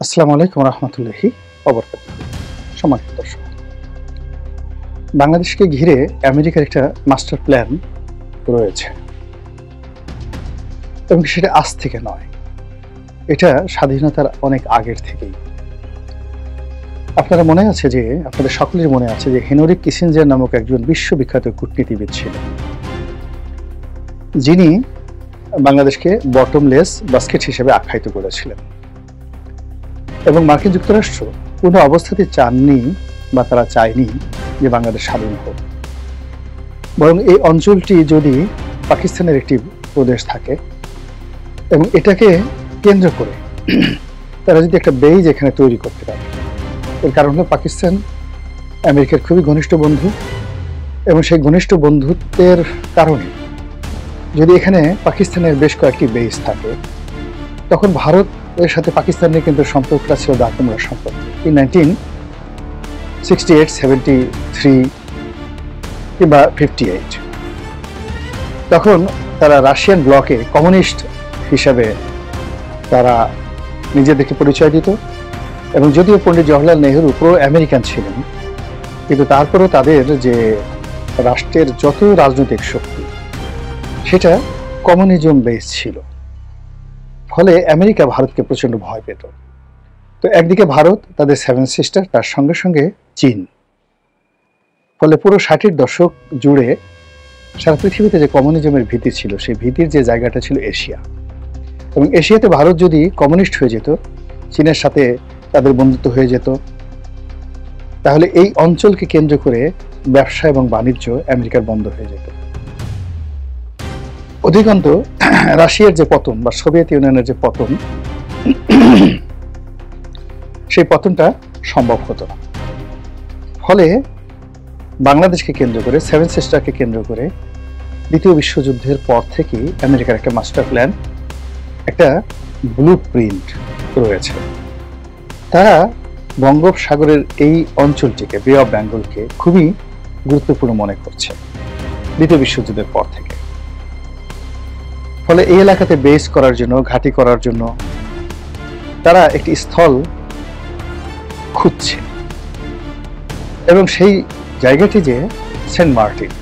আসসালামু আলাইকুম রহমতুল্লাহি ওয়াবারাকাতুহু। সম্মানিত দর্শক, বাংলাদেশকে ঘিরে আমেরিকার একটা মাস্টার প্ল্যান রয়েছে এবং সেটা আজ থেকে নয়, এটা স্বাধীনতার অনেক আগের থেকেই। আপনাদের সকলের মনে আছে যে হেনরি কিসিঞ্জার নামক একজন বিশ্ববিখ্যাত কূটনীতিবিদ ছিলেন, যিনি বাংলাদেশকে বটমলেস বাস্কেট হিসেবে আখ্যায়িত করেছিলেন এবং মার্কিন যুক্তরাষ্ট্র কোনো অবস্থাতে চাননি বা তারা চায়নি যে বাংলাদেশ স্বাধীন হোক। বরং এই অঞ্চলটি যদি পাকিস্তানের একটি প্রদেশ থাকে এবং এটাকে কেন্দ্র করে তারা যদি একটা বেইজ এখানে তৈরি করতে পারে, এর কারণ হলো পাকিস্তান আমেরিকার খুবই ঘনিষ্ঠ বন্ধু এবং সেই ঘনিষ্ঠ বন্ধুত্বের কারণে যদি এখানে পাকিস্তানের বেশ কয়েকটি বেইজ থাকে, তখন ভারত এর সাথে পাকিস্তানের কিন্তু সম্পর্কটা ছিল দাকুমরা সম্পর্ক। 1968, 73 কিংবা 58 তখন তারা রাশিয়ান ব্লকে কমিউনিস্ট হিসাবে তারা নিজেদেরকে পরিচয় দিত এবং যদিও পণ্ডিত জওহরলাল নেহরু প্রো আমেরিকান ছিলেন, কিন্তু তারপরেও তাদের যে রাষ্ট্রের যত রাজনৈতিক শক্তি সেটা কমিউনিজম বেস ছিল। ফলে আমেরিকা ভারতকে প্রচন্ড ভয় পেত। তো একদিকে ভারত, তাদের সেভেন সিস্টার, তার সঙ্গে সঙ্গে চীন। ফলে পুরো 60-এর দশক জুড়ে সারা পৃথিবীতে যে কমিউনিজমের ভীতি ছিল, সেই ভীতির যে জায়গাটা ছিল এশিয়া, এবং এশিয়াতে ভারত যদি কমিউনিস্ট হয়ে যেত, চীনের সাথে তাদের বন্ধুত্ব হয়ে যেত, তাহলে এই অঞ্চলকে কেন্দ্র করে ব্যবসা এবং বাণিজ্য আমেরিকার বন্ধ হয়ে যেত। অধিকান্ত রাশিয়ার যে পতন বা সোভিয়েত ইউনিয়নের যে পতন, সেই পতনটা সম্ভব হতো না। ফলে বাংলাদেশকে কেন্দ্র করে, সেভেন সিস্টারকে কেন্দ্র করে দ্বিতীয় বিশ্বযুদ্ধের পর থেকেই আমেরিকার একটা মাস্টার প্ল্যান, একটা ব্লু প্রিন্ট রয়েছে। তারা বঙ্গোপসাগরের এই অঞ্চলটিকে, বে অফ বেঙ্গলকে খুবই গুরুত্বপূর্ণ মনে করছে দ্বিতীয় বিশ্বযুদ্ধের পর থেকে। ফলে এই এলাকাতে বেস করার জন্য, ঘাঁটি করার জন্য তারা একটি স্থল খুঁজছে এবং সেই জায়গাটি যে সেন্ট মার্টিন।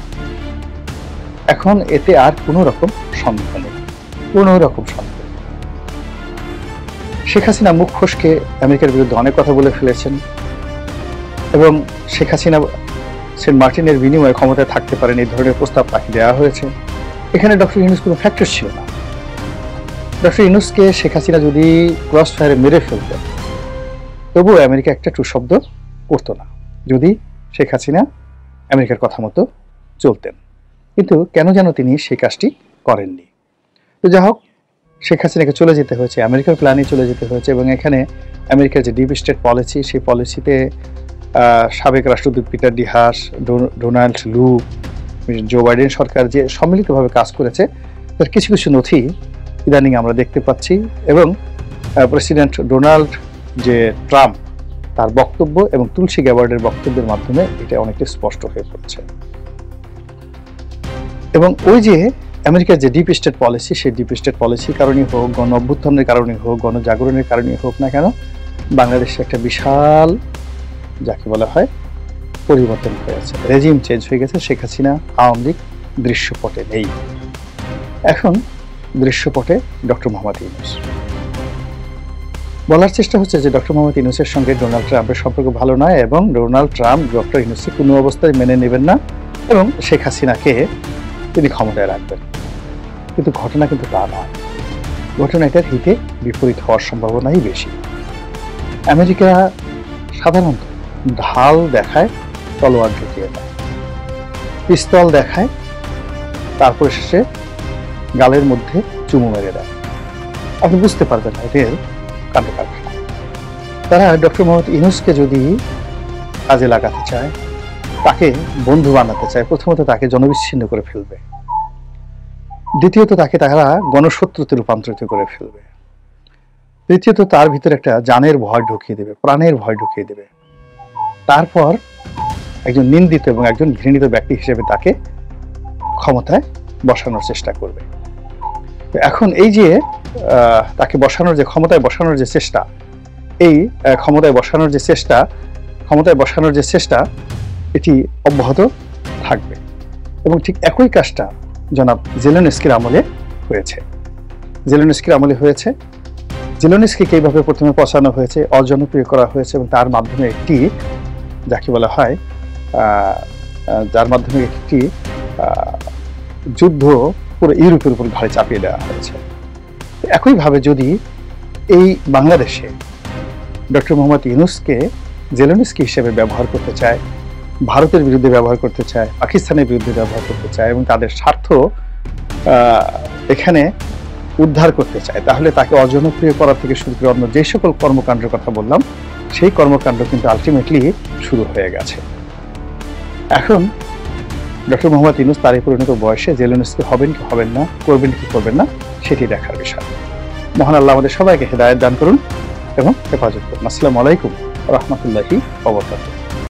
এখন এতে আর কোনো রকম সন্দেহ নেই, কোনো রকম সন্দেহ। শেখ হাসিনা মুখ ফসকে আমেরিকার বিরুদ্ধে অনেক কথা বলে ফেলেছেন এবং শেখ হাসিনা সেন্ট মার্টিনের বিনিময়ে ক্ষমতায় থাকতে পারেন এই ধরনের প্রস্তাব তাকে দেওয়া হয়েছে। এখানে ডক্টর ইউনূস কোনো ফ্যাক্টর ছিল না। ডক্টর ইউনূসকে শেখ হাসিনা যদি ক্রস ফায়ারে মেরে ফেলতেন, তবুও আমেরিকা একটা টু শব্দ করতো না, যদি শেখ হাসিনা আমেরিকার কথা মতো চলতেন। কিন্তু কেন যেন তিনি সেই কাজটি করেননি। তো যা হোক, শেখ হাসিনাকে চলে যেতে হয়েছে, আমেরিকার প্ল্যানে চলে যেতে হয়েছে এবং এখানে আমেরিকার যে ডিপ স্টেট পলিসি, সেই পলিসিতে সাবেক রাষ্ট্রদূত পিটার ডি হাস, ডোনাল্ড লু, জো বাইডেন সরকার যে সম্মিলিতভাবে কাজ করেছে, তার কিছু কিছু নথি ইদানিং আমরা দেখতে পাচ্ছি এবং প্রেসিডেন্ট ডোনাল্ড যে ট্রাম্প, তার বক্তব্য এবং তুলসী গ্যাবার্ডের বক্তব্যের মাধ্যমে এটা অনেকটা স্পষ্ট হয়ে পড়ছে। এবং ওই যে আমেরিকার যে ডিপ স্টেট পলিসি, সেই ডিপ স্টেট পলিসির কারণেই হোক, গণ অভ্যুত্থানের কারণেই হোক, গণজাগরণের কারণেই হোক না কেন, বাংলাদেশে একটা বিশাল, যাকে বলা হয়, পরিবর্তন হয়েছে, রেজিম চেঞ্জ হয়ে গেছে। শেখ হাসিনা, আওয়ামী লীগ দৃশ্যপটে নেই। এখন দৃশ্যপটে ডক্টর মোহাম্মদ ইউনূস। বলার চেষ্টা হচ্ছে যে ডক্টর মোহাম্মদ ইউনূসের সঙ্গে ডোনাল্ড ট্রাম্পের সম্পর্ক ভালো নয় এবং ডোনাল্ড ট্রাম্প ডক্টর ইউনূসকে কোনো অবস্থায় মেনে নেবেন না এবং শেখ হাসিনাকে তিনি ক্ষমতায় রাখবেন। কিন্তু ঘটনা কিন্তু তা নয়। ঘটনা এটার হিতে বিপরীত হওয়ার সম্ভাবনাই বেশি। আমেরিকা সাধারণত ঢাল দেখায়, তলোয়ার ঢুকিয়ে দেয়, পিস্তল দেখায়, তারপরে শেষে গালের মধ্যে চুমু মেরে দেয়। আপনি বুঝতে পারবেন না এদের কাণ্ড কারখানা। তারা ডক্টর মোহাম্মদ ইউনূসকে যদি কাজে লাগাতে চায়, তাকে বন্ধু বানাতে চায়, প্রথমত তাকে জনবিচ্ছিন্ন করে ফেলবে, দ্বিতীয়ত তাকে তারা গণশত্রুতে রূপান্তরিত করে ফেলবে, তৃতীয়ত তার ভিতরে একটা জানের ভয় ঢুকিয়ে দেবে, প্রাণের ভয় ঢুকিয়ে দেবে। তারপর একজন নিন্দিত এবং একজন ঘৃণিত ব্যক্তি হিসেবে তাকে ক্ষমতায় বসানোর চেষ্টা করবে। এখন এই যে তাকে বসানোর, যে ক্ষমতায় বসানোর যে চেষ্টা, এই ক্ষমতায় বসানোর যে চেষ্টা এটি অব্যাহত থাকবে। এবং ঠিক একই কাজটা জনাব জেলেনস্কির আমলে হয়েছে। জেলেনস্কিকে এইভাবে প্রথমে পচানো হয়েছে, অজনপ্রিয় করা হয়েছে এবং তার মাধ্যমে একটি যাকে বলা হয় যুদ্ধ পুরো ইউরোপের উপর ঘাড়ে চাপিয়ে দেওয়া হয়েছে। একইভাবে যদি এই বাংলাদেশে ডক্টর মোহাম্মদ ইউনূসকে জেলেনস্কি হিসেবে ব্যবহার করতে চায়, ভারতের বিরুদ্ধে ব্যবহার করতে চায়, পাকিস্তানের বিরুদ্ধে ব্যবহার করতে চায় এবং তাদের স্বার্থ এখানে উদ্ধার করতে চায়, তাহলে তাকে অজনপ্রিয় করা থেকে শুরু করে অন্য যে সকল কর্মকাণ্ডের কথা বললাম সেই কর্মকাণ্ড কিন্তু আলটিমেটলি শুরু হয়ে গেছে। এখন ডক্টর মোহাম্মদ ইউনূস তার এই পরিণত বয়সে জেলেনস্কি হবেন কি হবেন না, করবেন কি করবেন না, সেটি দেখার বিষয়। মহান আল্লাহ আমাদের সবাইকে হেদায়েত দান করুন এবং হেফাজত করুন। আসসালামু আলাইকুম ওয়া রাহমাতুল্লাহি ওয়া বারাকাতুহু।